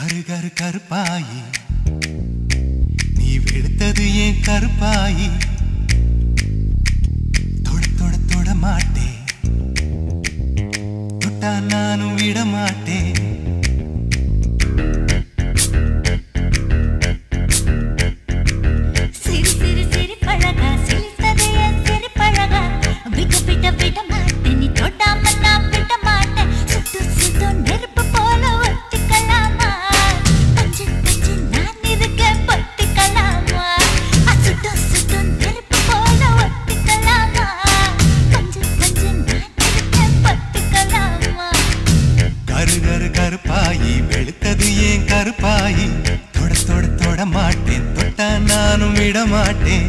கரு கரு கருப்பாயி நீ வெளுத்தது ஏன் கருப்பாயி தொட தொட தொட மாட்டேன் தொட்டா நானும் விட மாட்டேன் கருப்பாயி வெளுத்தது ஏன் கருப்பாயி தொட தொட தொட மாட்டேன் தொட்டா நானும் விட மாட்டேன்